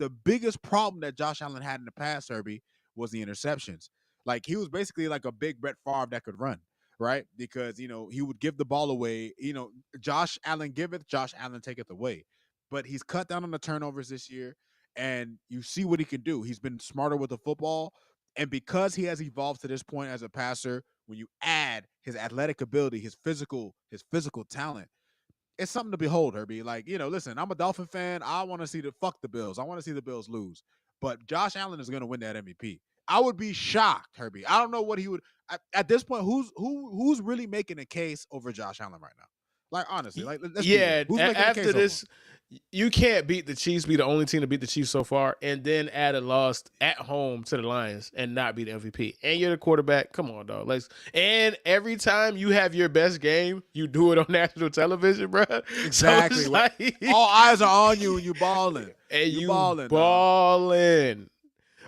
problem that Josh Allen had in the past, Herbie, was the interceptions. Like he was basically like a big Brett Favre that could run, right? Because he would give the ball away. Josh Allen giveth, Josh Allen taketh away. But he's cut down on the turnovers this year, and you see what he can do. He's been smarter with the football, and because he has evolved to this point as a passer, when you add his athletic ability, his physical talent, it's something to behold, Herbie. Like, listen, I'm a Dolphin fan. I want to see the Bills. I want to see the Bills lose. But Josh Allen is going to win that MVP. I would be shocked, Herbie. I don't know what he would at this point. Who's really making a case over Josh Allen right now? Like honestly, like let's be real. Yeah, Who's making a after case over him? this, you can't beat the Chiefs, be the only team to beat the Chiefs so far, and then add a loss at home to the Lions and not be the MVP. And you're the quarterback. Come on, dog. And every time you have your best game, you do it on national television, bro. Exactly. So it's like, all eyes are on you and you balling. and You you balling, balling.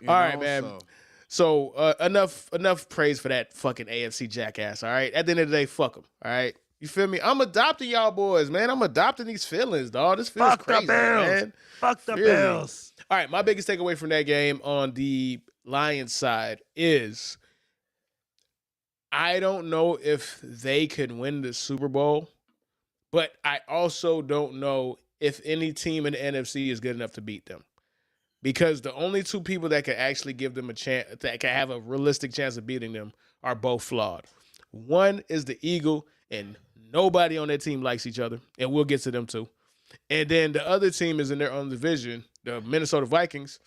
All right, man. So So enough praise for that fucking AFC jackass. All right. At the end of the day, fuck him. All right. You feel me? I'm adopting y'all boys, man. I'm adopting these feelings, dog. This feels fuck crazy, the Bills. man. Fuck the Feel me? Bills. All right. My biggest takeaway from that game on the Lions side is I don't know if they could win the Super Bowl, but I also don't know if any team in the NFC is good enough to beat them. Because the only two people that can actually give them a chance, that can have a realistic chance of beating them, are both flawed. One is the Eagle, and nobody on that team likes each other, and we'll get to them too. And then the other team is in their own division, the Minnesota Vikings,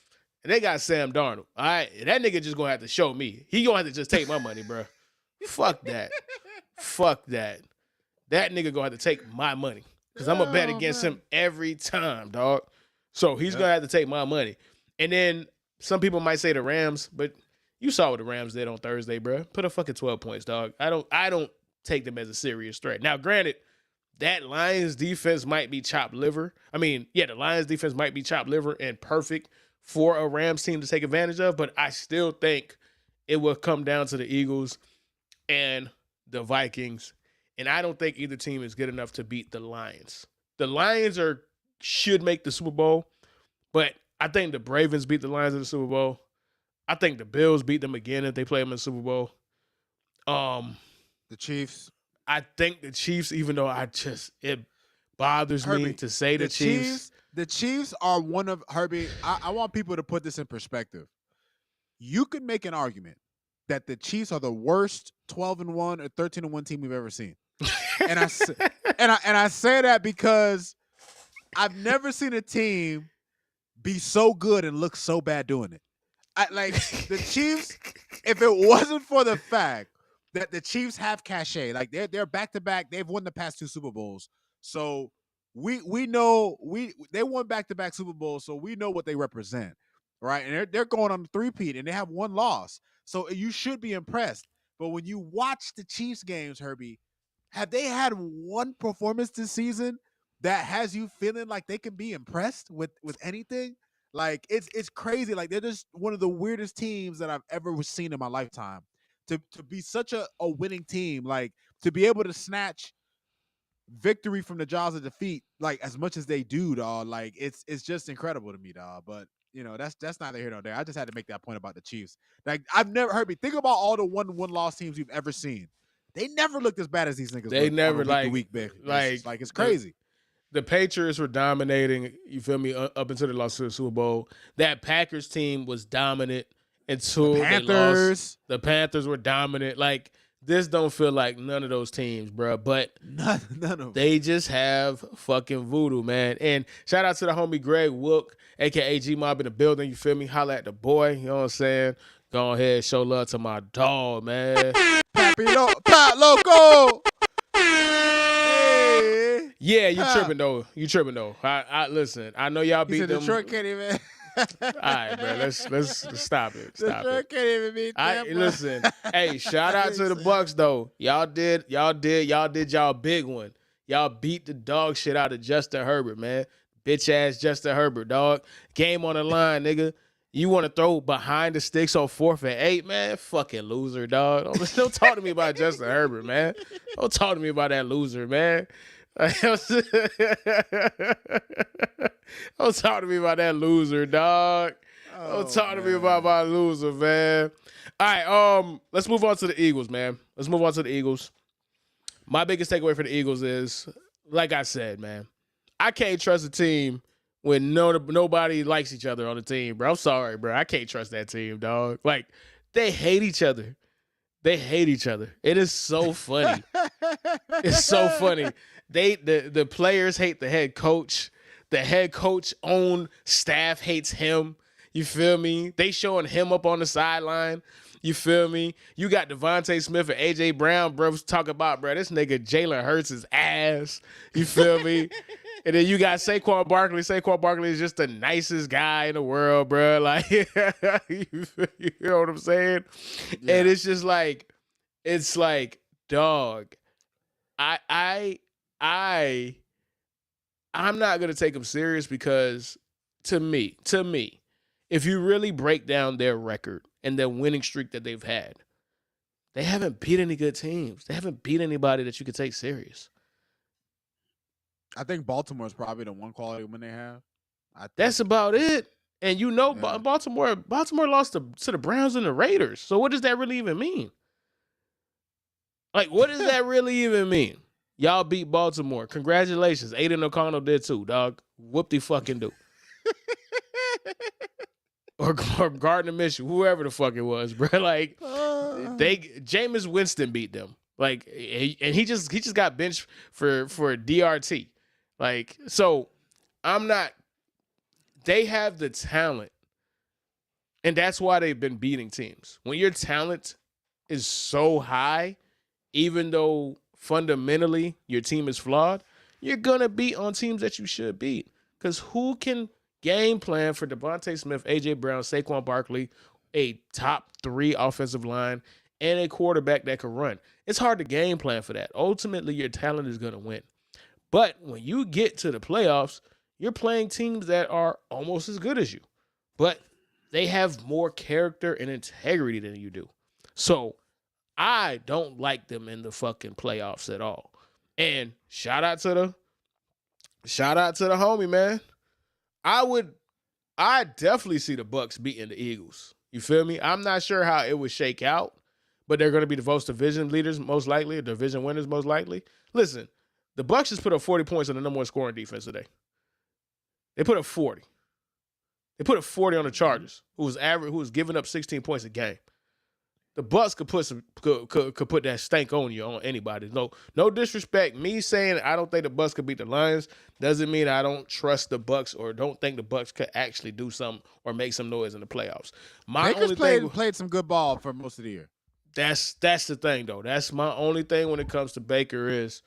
and they got Sam Darnold. All right, that nigga just gonna have to show me. He gonna have to just take my money, bro. Fuck that. Fuck that. That nigga gonna have to take my money because I'm gonna bet against him every time, dog. So he's gonna have to take my money. And then some people might say the Rams, but you saw what the Rams did on Thursday, bro. Put a fucking 12 points, dog. I don't take them as a serious threat. Now, granted, that Lions defense might be chopped liver. I mean, yeah, the Lions defense might be chopped liver and perfect for a Rams team to take advantage of, but I still think it will come down to the Eagles and the Vikings. And I don't think either team is good enough to beat the Lions. The Lions should make the Super Bowl, but I think the Ravens beat the Lions in the Super Bowl. I think the Bills beat them again if they play them in the Super Bowl. The Chiefs. I think the Chiefs, even though it bothers Herbie, me to say the Chiefs. The Chiefs are one of Herbie. I want people to put this in perspective. You could make an argument that the Chiefs are the worst 12-1 or 13-1 team we've ever seen, and I say that because I've never seen a team be so good and look so bad doing it. Like the Chiefs, if it wasn't for the fact that the Chiefs have cachet, like they're back to back, they've won the past 2 Super Bowls, so we know they won back to back Super Bowls, so we know what they represent, right? And they're going on the 3-peat and they have 1 loss, so you should be impressed. But when you watch the Chiefs games, Herbie, have they had one performance this season that has you feeling like they can be impressed with anything? Like it's crazy. Like they're just one of the weirdest teams that I've ever seen in my lifetime. To be such a winning team, like to be able to snatch victory from the jaws of defeat, like as much as they do, dog. Like it's just incredible to me, dog. But that's neither here nor there. I just had to make that point about the Chiefs. Like I've never heard me think about all the one loss teams you've ever seen. They never looked as bad as these niggas. They look never on a week basis. Like it's crazy. The Patriots were dominating, you feel me, up until they lost to the Super Bowl. That Packers team was dominant until they lost. The Panthers were dominant. Like, this don't feel like none of those teams, bro. But none of them. They just have fucking voodoo, man. And shout out to the homie Greg Wilk, a.k.a. G-Mob in the building, you feel me? Holla at the boy, you know what I'm saying? Go ahead, show love to my dog, man. Pat Loco! Yeah, you tripping though. I listen. I know y'all beat them. Detroit can't even. All right, bro. Let's stop it. Stop Detroit it. Can't even beat them. Listen. Hey, shout out to the Bucks though. Y'all did y'all big one. Y'all beat the dog shit out of Justin Herbert, man. Bitch ass Justin Herbert, dog. Game on the line, nigga. You want to throw behind the sticks on 4th and 8, man? Fucking loser, dog. Don't talk to me about Justin Herbert, man. Don't talk to me about that loser, man. Don't talk to me about that loser, dog. Don't talk to me about my loser, man. All right, let's move on to the Eagles, man. Let's move on to the Eagles. My biggest takeaway for the Eagles is, like I said, man, I can't trust a team when nobody likes each other on the team, bro. I'm sorry, bro. I can't trust that team, dog. Like, they hate each other. They hate each other. It is so funny. It's so funny. The players hate the head coach. The head coach own staff hates him. You feel me? They showing him up on the sideline. You feel me? You got Devontae Smith and A.J. Brown, bro, talk about, bro, this nigga Jalen Hurts his ass. You feel me? And then you got Saquon Barkley. Saquon Barkley is just the nicest guy in the world, bro. Like, you know what I'm saying? Yeah. And it's just like, it's like, dog, I'm not gonna take them serious because to me, if you really break down their record and their winning streak that they've had, they haven't beat any good teams. They haven't beat anybody that you could take serious. I think Baltimore is probably the one quality win they have. That's about it. And you know, yeah. Baltimore lost to the Browns and the Raiders. So what does that really even mean? Like, what does that really even mean? Y'all beat Baltimore. Congratulations. Aiden O'Connell did too, dog. Whoop-de fucking do. Or Gardner Minshew, whoever the fuck it was, bro. Like, Jameis Winston beat them. Like, and he just got benched for DRT. Like, so they have the talent. And that's why they've been beating teams. When your talent is so high, even though fundamentally your team is flawed, you're going to beat on teams that you should beat. Because who can game plan for Devontae Smith, A.J. Brown, Saquon Barkley, a top 3 offensive line, and a quarterback that can run? It's hard to game plan for that. Ultimately, your talent is going to win. But when you get to the playoffs, you're playing teams that are almost as good as you. But they have more character and integrity than you do. So I don't like them in the fucking playoffs at all. And shout out to the homie, man. I definitely see the Bucs beating the Eagles. You feel me? I'm not sure how it would shake out, but they're going to be the both division leaders most likely, or division winners most likely. Listen, the Bucs just put up 40 points on the number 1 scoring defense today. They put up 40. They put up 40 on the Chargers, who was giving up 16 points a game. The Bucs could put that stank on you, on anybody. No disrespect. Me saying I don't think the Bucs could beat the Lions doesn't mean I don't trust the Bucs or don't think the Bucs could actually do something or make some noise in the playoffs. Baker's played some good ball for most of the year. That's the thing, though. That's my only thing when it comes to Baker is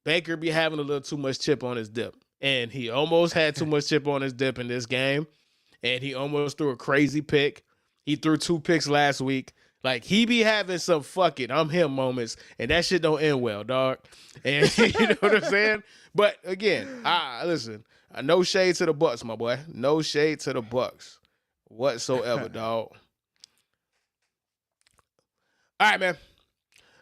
Baker be having a little too much chip on his dip. And he almost had too much chip on his dip in this game. And he almost threw a crazy pick. He threw 2 picks last week. Like, he be having some fuck it, I'm him moments, and that shit don't end well, dog. And you know what I'm saying? But again, listen, no shade to the Bucs, my boy. No shade to the Bucs whatsoever, dog. All right, man.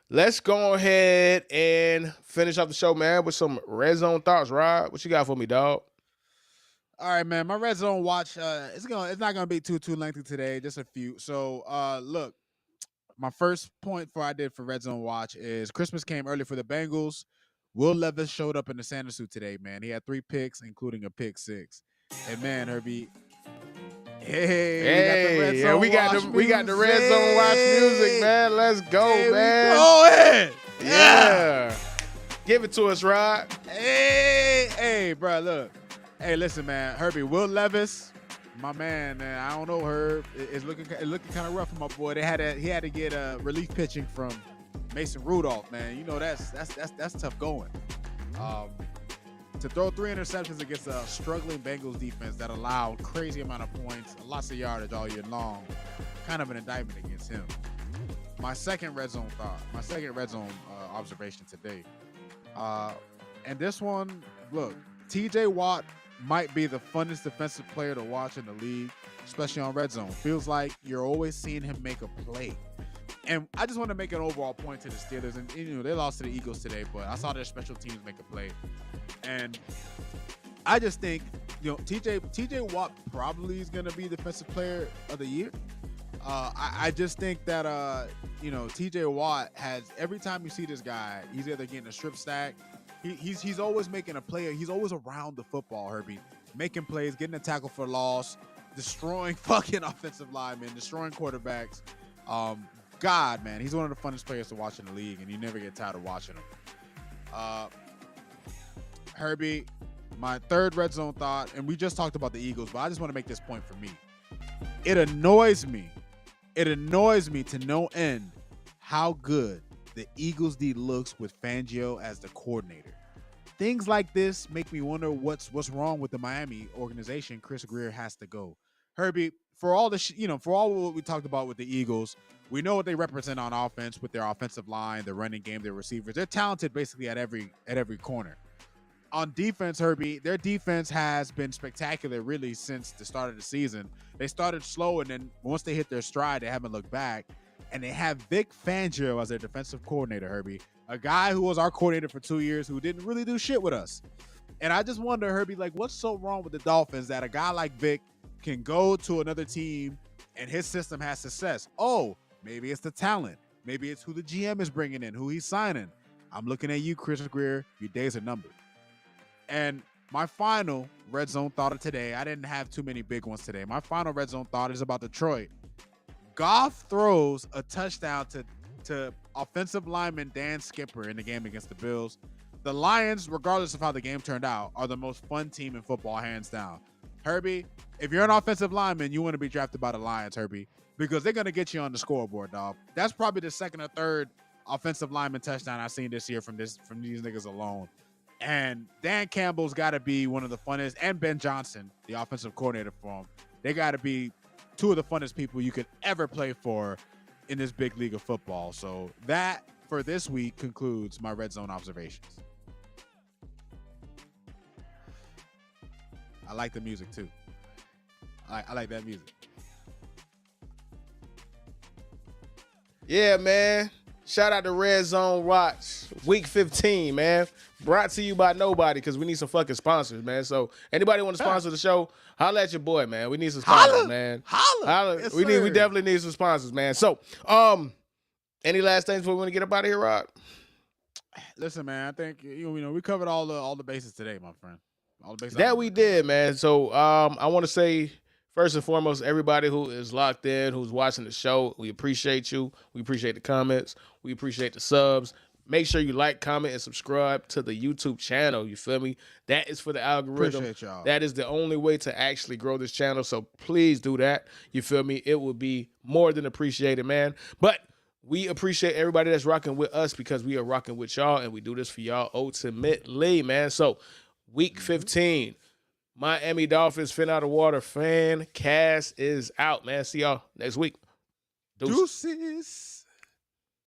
Let's go ahead and finish off the show, man, with some red zone thoughts. Rod, what you got for me, dog? All right, man. My red zone watch, it's not gonna be too lengthy today, just a few. So look, my first point I did for red zone watch is Christmas came early for the Bengals. Will Levis showed up in the Santa suit today, man. He had 3 picks, including a pick 6. And man, Herbie. Hey, we got the red zone watch music, man. Let's go, man. Go ahead. Yeah. Give it to us, Rod. Hey, bro, look. Hey, listen, man. Herbie, Will Levis, my man. I don't know, Herb. It's looking kind of rough for my boy. He had to get relief pitching from Mason Rudolph, man. You know that's tough going. To throw 3 interceptions against a struggling Bengals defense that allowed crazy amount of points, lots of yardage all year long, kind of an indictment against him. My second red zone observation today, and this one, look, T.J. Watt might be the funnest defensive player to watch in the league, especially on red zone. Feels like you're always seeing him make a play. And I just want to make an overall point to the Steelers. And they lost to the Eagles today, but I saw their special teams make a play. And I just think, TJ Watt probably is going to be defensive player of the year. I just think that TJ Watt has, every time you see this guy, he's either getting a strip stack. He's always making a play. He's always around the football, Herbie, making plays, getting a tackle for loss, destroying fucking offensive linemen, destroying quarterbacks. God, man, he's one of the funnest players to watch in the league, and you never get tired of watching him. Herbie, my third red zone thought, and we just talked about the Eagles, but I just want to make this point for me. It annoys me to no end how good the Eagles D looks with Fangio as the coordinator. Things like this make me wonder what's wrong with the Miami organization. Chris Greer has to go. Herbie, for all for all what we talked about with the Eagles, we know what they represent on offense with their offensive line, their running game, their receivers. They're talented basically at every corner. On defense, Herbie, their defense has been spectacular really since the start of the season. They started slow, and then once they hit their stride, they haven't looked back. And they have Vic Fangio as their defensive coordinator, Herbie, a guy who was our coordinator for 2 years who didn't really do shit with us. And I just wonder, Herbie, like, what's so wrong with the Dolphins that a guy like Vic can go to another team and his system has success? Oh, maybe it's the talent. Maybe it's who the GM is bringing in, who he's signing. I'm looking at you, Chris Greer. Your days are numbered. And my final red zone thought of today, I didn't have too many big ones today. My final red zone thought is about Detroit. Goff throws a touchdown to offensive lineman Dan Skipper in the game against the Bills. The Lions, regardless of how the game turned out, are the most fun team in football, hands down. Herbie, if you're an offensive lineman, you want to be drafted by the Lions, Herbie, because they're going to get you on the scoreboard, dog. That's probably the second or third offensive lineman touchdown I've seen this year from these niggas alone. And Dan Campbell's got to be one of the funnest, and Ben Johnson, the offensive coordinator for him, they got to be two of the funnest people you could ever play for in this big league of football. So that, for this week, concludes my red zone observations. I like the music, too. I like that music. Yeah, man. Shout out to Red Zone Watch, week 15, man. Brought to you by nobody because we need some fucking sponsors, man. So anybody want to sponsor the show, holla at your boy, man. We need some sponsors, man. Holla. Yes, we definitely need some sponsors, man. So, any last things before we want to get up out of here, Rod? Listen, man, I think we covered all the bases today, my friend. All the bases that we did, man. So I want to say, first and foremost, everybody who is locked in, who's watching the show, we appreciate you. We appreciate the comments. We appreciate the subs. Make sure you like, comment, and subscribe to the YouTube channel. You feel me? That is for the algorithm. Appreciate y'all. That is the only way to actually grow this channel. So please do that. You feel me? It will be more than appreciated, man. But we appreciate everybody that's rocking with us because we are rocking with y'all, and we do this for y'all ultimately, man. So week 15. Miami Dolphins Phin Outta fan cast is out, man. See y'all next week. Deuces.